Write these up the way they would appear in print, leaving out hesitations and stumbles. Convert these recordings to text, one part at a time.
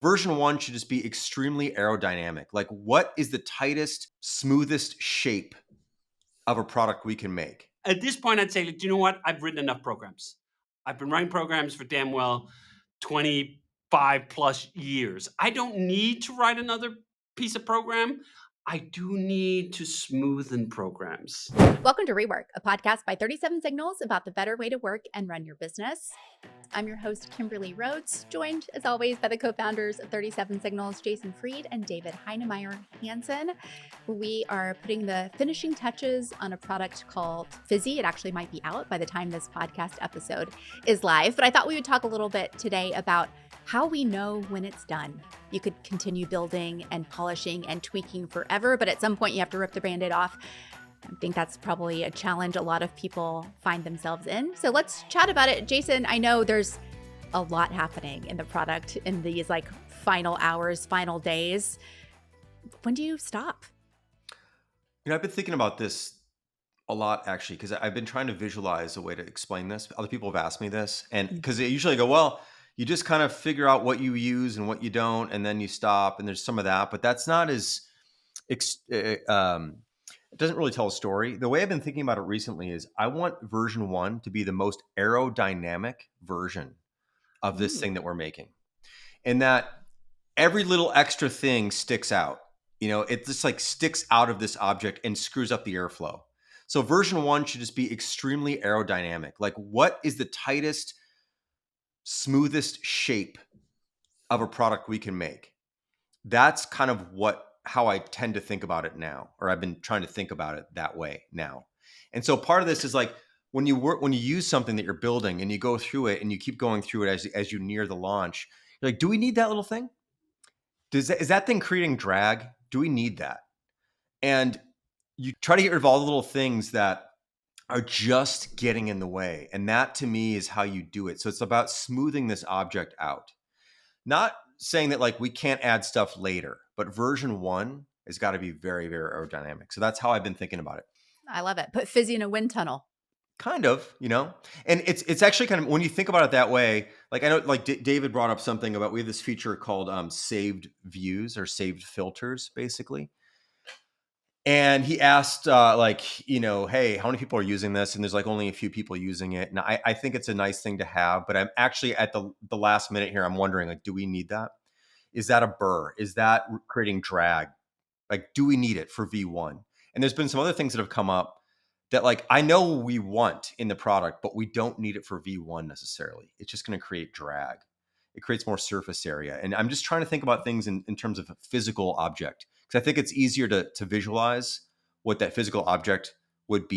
version one should just be extremely aerodynamic. Like, what is the tightest, smoothest shape of a product we can make? At this point, I'd say, like, do you know what? I've written enough programs. I've been writing programs for damn well 25 plus years. I don't need to write another piece of program. I do need to smoothen programs. Welcome to REWORK, a podcast by 37 Signals about the better way to work and run your business. I'm your host, Kimberly Rhodes, joined as always by the co-founders of 37 Signals, Jason Fried and David Heinemeier Hansson. We are putting the finishing touches on a product called Fizzy. It actually might be out by the time this podcast episode is live, but I thought we would talk a little bit today about how we know when it's done. You could continue building and polishing and tweaking forever, but at some point you have to rip the Band-Aid off. I think that's probably a challenge a lot of people find themselves in. So let's chat about it. Jason, I know there's a lot happening in the product in these final hours, final days. When do you stop? I've been thinking about this a lot, actually, because I've been trying to visualize a way to explain this. Other people have asked me this, and because they usually go, well, you just kind of figure out what you use and what you don't, and then you stop, and there's some of that, but that's not as it doesn't really tell a story. The way I've been thinking about it recently is I want version one to be the most aerodynamic version of this thing that we're making. And that every little extra thing sticks out. It just sticks out of this object and screws up the airflow. So version one should just be extremely aerodynamic. Like, what is the tightest, smoothest shape of a product we can make? That's kind of how I tend to think about it now, or I've been trying to think about it that way now. And so part of this is like when you use something that you're building and you go through it and you keep going through it as you near the launch, you're like, do we need that little thing? Is that thing creating drag? Do we need that? And you try to get rid of all the little things that are just getting in the way. And that to me is how you do it. So it's about smoothing this object out. Not saying that we can't add stuff later, but version one has got to be very, very aerodynamic. So that's how I've been thinking about it. I love it. Put Fizzy in a wind tunnel. Kind of, and it's actually kind of, when you think about it that way, I know David brought up something about, we have this feature called saved views or saved filters, basically. And he asked, hey, how many people are using this? And there's only a few people using it. And I think it's a nice thing to have, but I'm actually at the last minute here, I'm wondering, do we need that? Is that a burr? Is that creating drag? Do we need it for V1? And there's been some other things that have come up that I know we want in the product, but we don't need it for V1 necessarily. It's just going to create drag. It creates more surface area. And I'm just trying to think about things in terms of a physical object, because I think it's easier to visualize what that physical object would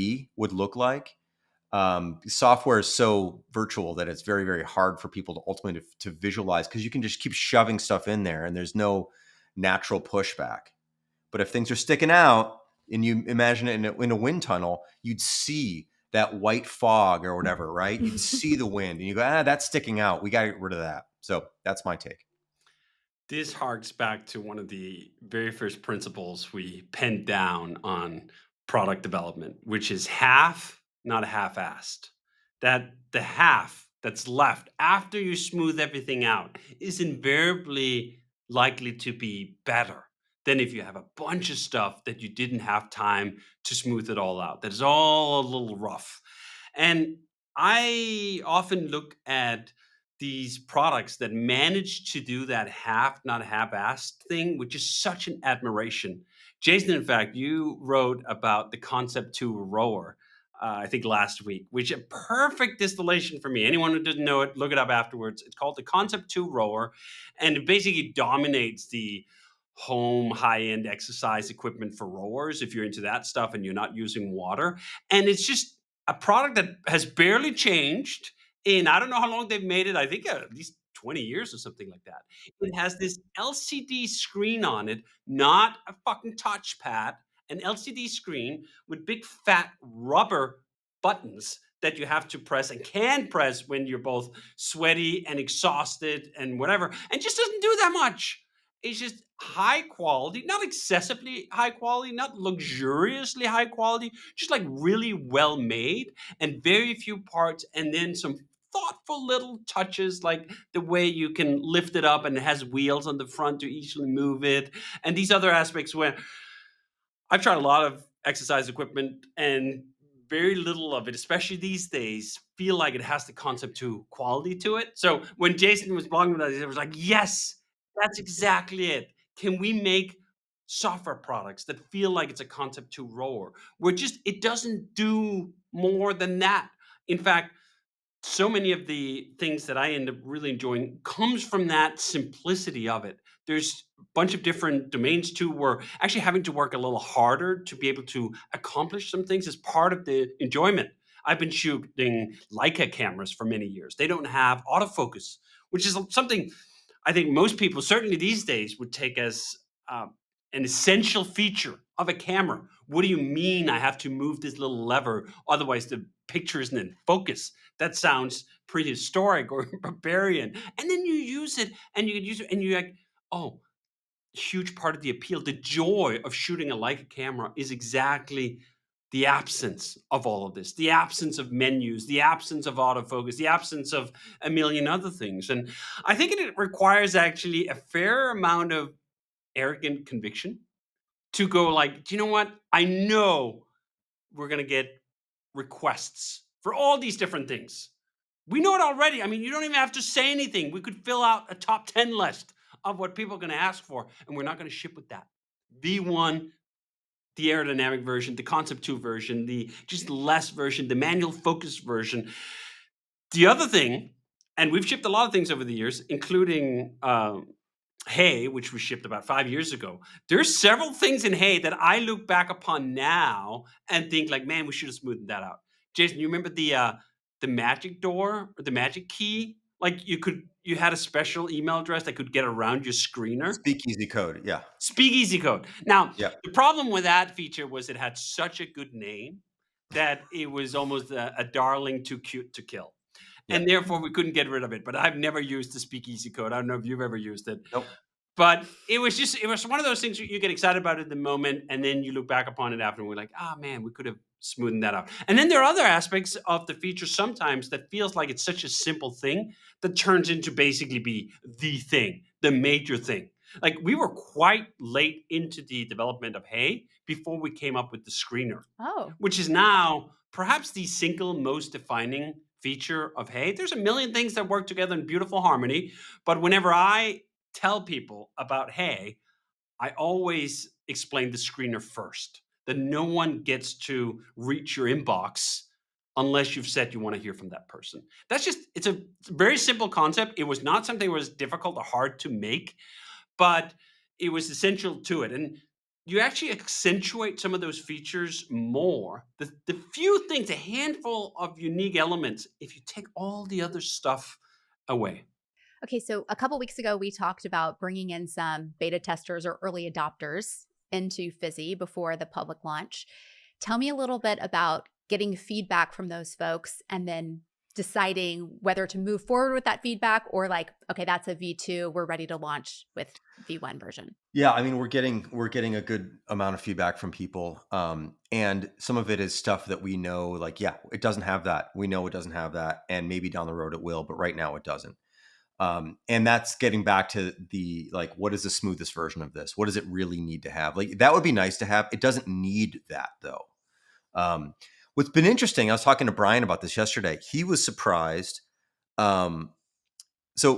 look like. Software is so virtual that it's very, very hard for people to ultimately to visualize, because you can just keep shoving stuff in there and there's no natural pushback. But if things are sticking out and you imagine it in a wind tunnel, you'd see that white fog or whatever, right? You'd see the wind and you go, that's sticking out. We got to get rid of that. So that's my take. This harks back to one of the very first principles we penned down on product development, which is half, not half-assed. That the half that's left after you smooth everything out is invariably likely to be better than if you have a bunch of stuff that you didn't have time to smooth it all out. That is all a little rough. And I often look at these products that manage to do that half, not half-assed thing, which is such an admiration. Jason, in fact, you wrote about the Concept 2 rower, I think last week, which is a perfect distillation for me. Anyone who doesn't know it, look it up afterwards. It's called the Concept 2 rower, and it basically dominates the home high-end exercise equipment for rowers if you're into that stuff and you're not using water. And it's just a product that has barely changed in, I don't know how long they've made it. I think at least 20 years or something like that. It has this LCD screen on it, not a fucking touchpad, an LCD screen with big fat rubber buttons that you have to press and can press when you're both sweaty and exhausted and whatever, and just doesn't do that much. It's just high quality, not excessively high quality, not luxuriously high quality, just really well made and very few parts, and then some thoughtful little touches, like the way you can lift it up and it has wheels on the front to easily move it, and these other aspects where I've tried a lot of exercise equipment and very little of it, especially these days, feel like it has the concept to quality to it. So when Jason was blogging about this, it was like, yes, that's exactly it. Can we make software products that feel like it's a concept to rower, where just it doesn't do more than that? In fact, so many of the things that I end up really enjoying comes from that simplicity of it. There's a bunch of different domains too, where actually having to work a little harder to be able to accomplish some things is part of the enjoyment. I've been shooting Leica cameras for many years. They don't have autofocus, which is something I think most people, certainly these days, would take as an essential feature of a camera. What do you mean I have to move this little lever? Otherwise, the picture isn't in focus. That sounds prehistoric or barbarian. And then you use it and you can use it and you're like, oh, huge part of the appeal, the joy of shooting a Leica camera is exactly the absence of all of this, the absence of menus, the absence of autofocus, the absence of a million other things. And I think it requires actually a fair amount of arrogant conviction to go like, do you know what? I know we're going to get requests for all these different things. We know it already. I mean, you don't even have to say anything. We could fill out a top 10 list of what people are going to ask for, and we're not going to ship with that. V1, the aerodynamic version, the Concept 2 version, the just less version, the manual focus version. The other thing, and we've shipped a lot of things over the years, including Hey, which was shipped about 5 years ago. There's several things in Hey that I look back upon now and think like, man, we should have smoothed that out. Jason, you remember the magic door or the magic key? Like you had a special email address that could get around your screener. Speakeasy code. Yeah. Speakeasy code. Now, Yeah. the problem with that feature was it had such a good name that it was almost a darling too cute to kill. Yeah. And therefore we couldn't get rid of it. But I've never used the speakeasy code. I don't know if you've ever used it. Nope. But it was one of those things you get excited about in the moment, and then you look back upon it after, and we're like, ah, man, we could have smoothed that out. And then there are other aspects of the feature sometimes that feels like it's such a simple thing that turns into basically be the thing, the major thing. Like we were quite late into the development of Hey before we came up with the screener, which is now perhaps the single most defining feature of Hey. There's a million things that work together in beautiful harmony, but whenever I tell people about Hey, I always explain the screener first, that no one gets to reach your inbox unless you've said you want to hear from that person. It's a very simple concept. It was not something that was difficult or hard to make, but it was essential to it. And you actually accentuate some of those features more. The few things, a handful of unique elements, if you take all the other stuff away. Okay, so a couple weeks ago, we talked about bringing in some beta testers or early adopters into Fizzy before the public launch. Tell me a little bit about getting feedback from those folks and then deciding whether to move forward with that feedback or like, okay, that's a V2, we're ready to launch with V1 version. Yeah, I mean, we're getting a good amount of feedback from people, and some of it is stuff that we know, like, yeah, it doesn't have that. We know it doesn't have that, and maybe down the road it will, but right now it doesn't. And that's getting back to the, like, what is the smoothest version of this? What does it really need to have? Like, that would be nice to have. It doesn't need that though. What's been interesting, I was talking to Brian about this yesterday. He was surprised. So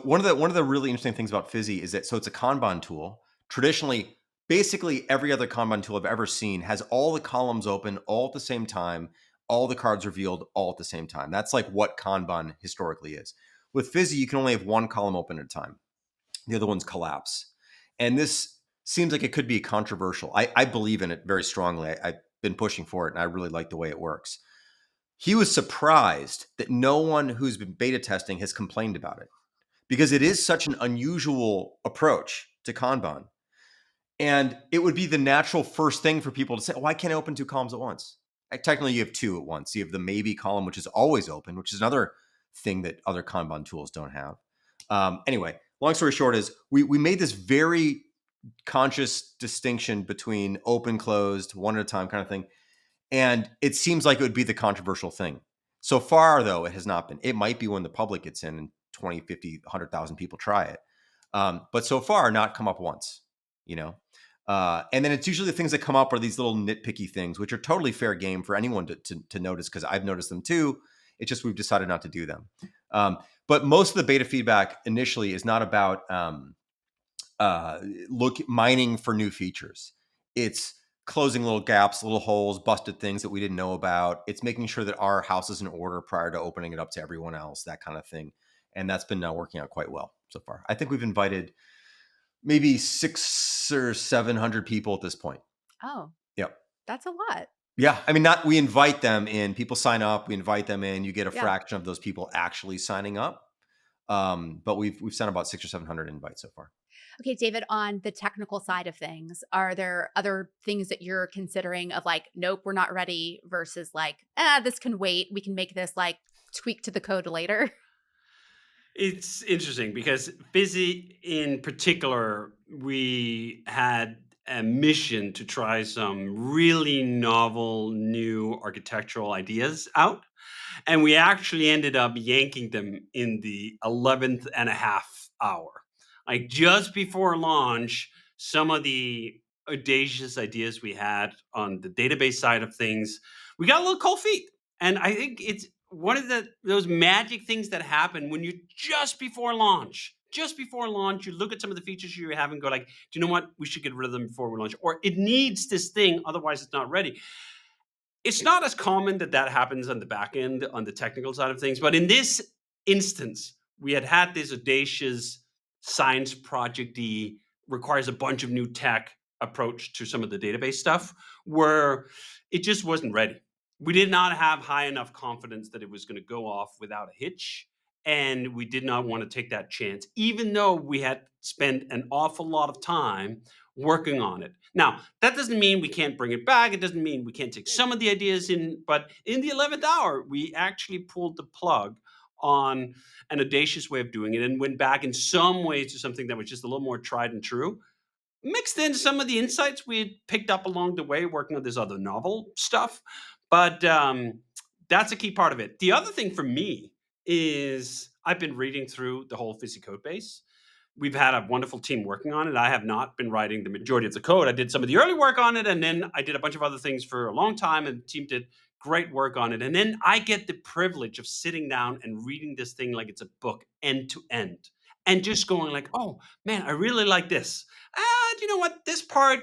one of the really interesting things about Fizzy is that, so it's a Kanban tool. Traditionally, basically every other Kanban tool I've ever seen has all the columns open all at the same time, all the cards revealed all at the same time. That's like what Kanban historically is. With Fizzy, you can only have one column open at a time. The other ones collapse. And this seems like it could be controversial. I believe in it very strongly. I've been pushing for it, and I really like the way it works. He was surprised that no one who's been beta testing has complained about it, because it is such an unusual approach to Kanban. And it would be the natural first thing for people to say, why can't I open two columns at once? Technically, you have two at once. You have the maybe column, which is always open, which is another thing that other Kanban tools don't have. Anyway, long story short is we made this very conscious distinction between open, closed, one at a time kind of thing. And it seems like it would be the controversial thing. So far, though, it has not been. It might be when the public gets in and 20, 50, 100,000 people try it. But so far, not come up once, you know? And then it's usually the things that come up are these little nitpicky things, which are totally fair game for anyone to notice, because I've noticed them too. It's just we've decided not to do them. But most of the beta feedback initially is not about mining for new features. It's closing little gaps, little holes, busted things that we didn't know about. It's making sure that our house is in order prior to opening it up to everyone else, that kind of thing. And that's been working out quite well so far. I think we've invited maybe 600 or 700 people at this point. Oh, Yep. that's a lot. Yeah. I mean, we invite them in, people sign up, we invite them in, you get a fraction of those people actually signing up. But we've sent about 600 or 700 invites so far. Okay, David, on the technical side of things, are there other things that you're considering of like, nope, we're not ready versus like, this can wait. We can make this like tweak to the code later? It's interesting because Fizzy in particular, we had a mission to try some really novel new architectural ideas out. And we actually ended up yanking them in the 11th and a half hour. Like just before launch, some of the audacious ideas we had on the database side of things, we got a little cold feet. And I think it's one of those magic things that happen when you just before launch, you look at some of the features you have and go like, do you know what? We should get rid of them before we launch. Or it needs this thing, otherwise it's not ready. It's not as common that happens on the back end, on the technical side of things. But in this instance, we had this audacious science project-y, requires a bunch of new tech approach to some of the database stuff where it just wasn't ready. We did not have high enough confidence that it was going to go off without a hitch. And we did not want to take that chance, even though we had spent an awful lot of time working on it. Now, that doesn't mean we can't bring it back. It doesn't mean we can't take some of the ideas in, but in the 11th hour, we actually pulled the plug on an audacious way of doing it and went back in some ways to something that was just a little more tried and true, mixed in some of the insights we had picked up along the way working on this other novel stuff. But that's a key part of it. The other thing for me is I've been reading through the whole Fizzy code base. We've had a wonderful team working on it. I have not been writing the majority of the code. I did some of the early work on it, and then I did a bunch of other things for a long time, and the team did great work on it. And then I get the privilege of sitting down and reading this thing like it's a book, end to end, and just going like, oh, man, I really like this. Do you know what? This part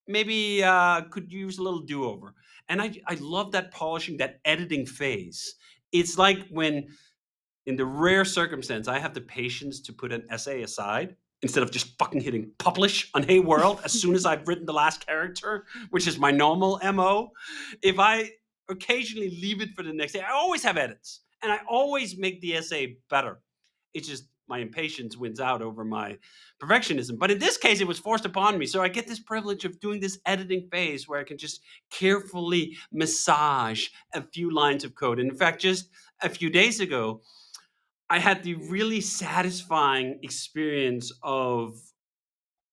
maybe could use a little do-over. And I love that polishing, that editing phase. It's like when in the rare circumstance, I have the patience to put an essay aside instead of just fucking hitting publish on Hey World as soon as I've written the last character, which is my normal MO. If I occasionally leave it for the next day, I always have edits and I always make the essay better. It's just my impatience wins out over my perfectionism. But in this case, it was forced upon me. So I get this privilege of doing this editing phase where I can just carefully massage a few lines of code. And in fact, just a few days ago, I had the really satisfying experience of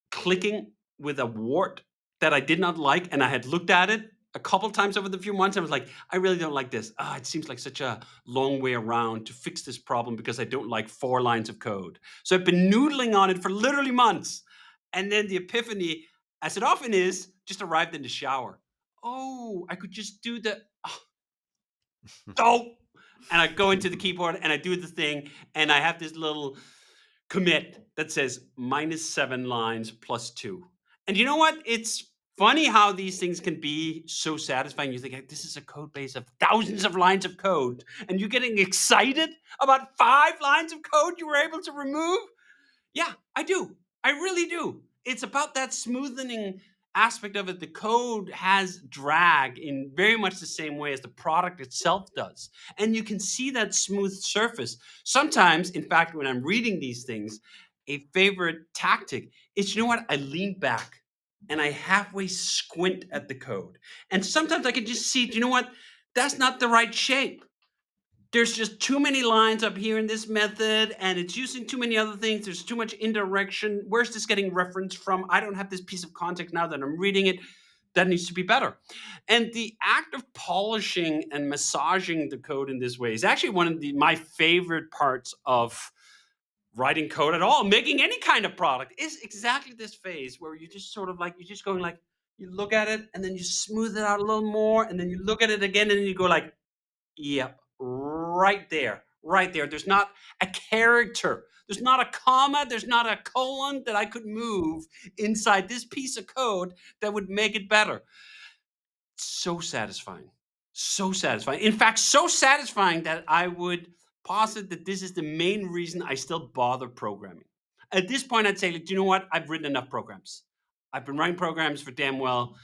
clicking with a wart that I did not like, and I had looked at it a couple times over the few months. I was like, I really don't like this. It seems like such a long way around to fix this problem because I don't like 4 lines of code. So I've been noodling on it for literally months. And then the epiphany, as it often is, just arrived in the shower. Oh, I could just do the, and I go into the keyboard and I do the thing, and I have this little commit that says -7 lines plus 2. And you know what? It's funny how these things can be so satisfying. You think, this is a code base of thousands of lines of code, and you're getting excited about 5 lines of code you were able to remove? Yeah, I do. I really do. It's about that smoothening aspect of it. The code has drag in very much the same way as the product itself does. And you can see that smooth surface. Sometimes, in fact, when I'm reading these things, a favorite tactic is, you know what? I lean back and I halfway squint at the code. And sometimes I can just see, you know what? That's not the right shape. There's just too many lines up here in this method, and it's using too many other things. There's too much indirection. Where's this getting referenced from? I don't have this piece of context now that I'm reading it. that needs to be better. And the act of polishing and massaging the code in this way is actually one of my favorite parts of writing code at all, making any kind of product, is exactly this phase where you just sort of like, you're just going like, you look at it and then you smooth it out a little more, and then you look at it again and then you go like, yep, right there, right there. There's not a character, there's not a comma, there's not a colon that I could move inside this piece of code that would make it better. So satisfying. So satisfying. In fact, so satisfying that I would posit that this is the main reason I still bother programming. At this point, I'd say, like, do you know what? I've written enough programs. I've been writing programs for damn well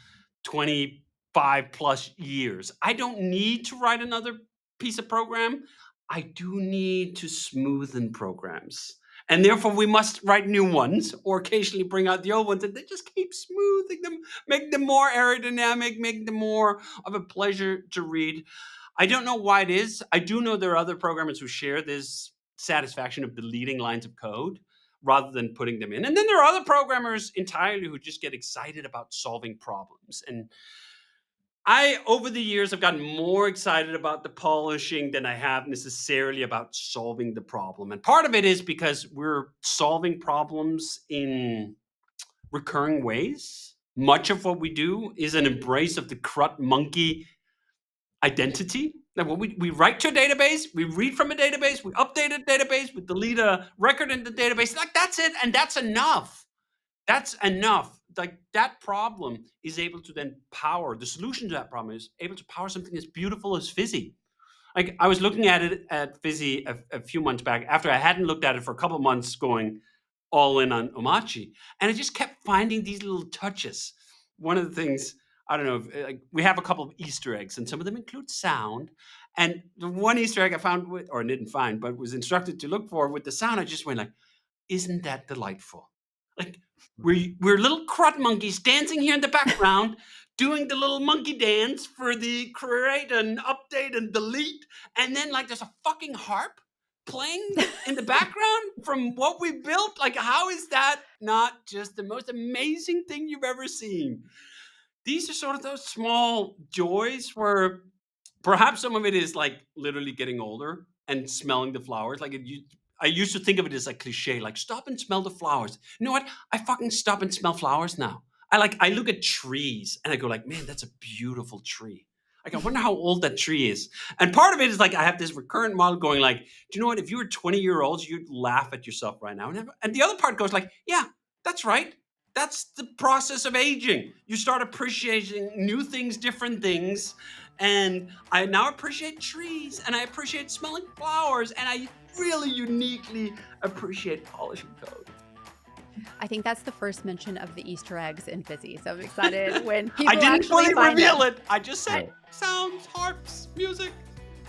25 plus years. I don't need to write another piece of program. I do need to smoothen programs. And therefore, we must write new ones or occasionally bring out the old ones, and they just keep smoothing them, make them more aerodynamic, make them more of a pleasure to read. I don't know why it is. I do know there are other programmers who share this satisfaction of deleting lines of code rather than putting them in. And then there are other programmers entirely who just get excited about solving problems. And over the years, I've gotten more excited about the polishing than I have necessarily about solving the problem. And part of it is because we're solving problems in recurring ways. Much of what we do is an embrace of the crud monkey identity. Now, when we write to a database, we read from a database, we update a database, we delete a record in the database. Like, that's it, and that's enough. That's enough. Like, that problem is able to then power, the solution to that problem is able to power something as beautiful as Fizzy. Like, I was looking at it at Fizzy a few months back after I hadn't looked at it for a couple of months, going all in on Omachi. And I just kept finding these little touches. One of the things, I don't know, like, we have a couple of Easter eggs, and some of them include sound. And the one Easter egg I found, or didn't find, but was instructed to look for with the sound, I just went like, isn't that delightful? Like, we're little crud monkeys dancing here in the background, doing the little monkey dance for the create and update and delete. And then, like, there's a fucking harp playing in the background from what we built. Like, how is that not just the most amazing thing you've ever seen? These are sort of those small joys where perhaps some of it is like literally getting older and smelling the flowers. Like, I used to think of it as a cliche, like, stop and smell the flowers. You know what? I fucking stop and smell flowers now. I look at trees and I go like, man, that's a beautiful tree. Like, I wonder how old that tree is. And part of it is like, I have this recurrent model going like, do you know what? If you were 20-year-olds, you'd laugh at yourself right now. And the other part goes like, yeah, that's right. That's the process of aging. You start appreciating new things, different things. And I now appreciate trees, and I appreciate smelling flowers, and I really uniquely appreciate polishing code. I think that's the first mention of the Easter eggs in Fizzy. So I'm excited when people I didn't actually fully find reveal them. it. I just said sounds, harps, music.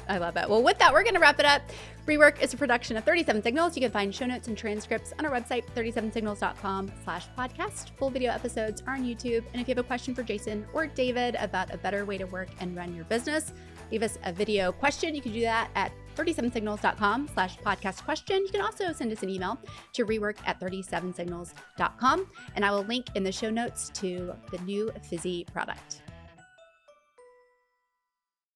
I love it. Well, with that, we're going to wrap it up. REWORK is a production of 37 Signals. You can find show notes and transcripts on our website, 37signals.com/podcast. Full video episodes are on YouTube. And if you have a question for Jason or David about a better way to work and run your business, leave us a video question. You can do that at 37signals.com/podcast question. You can also send us an email to rework@37signals.com. And I will link in the show notes to the new Fizzy product.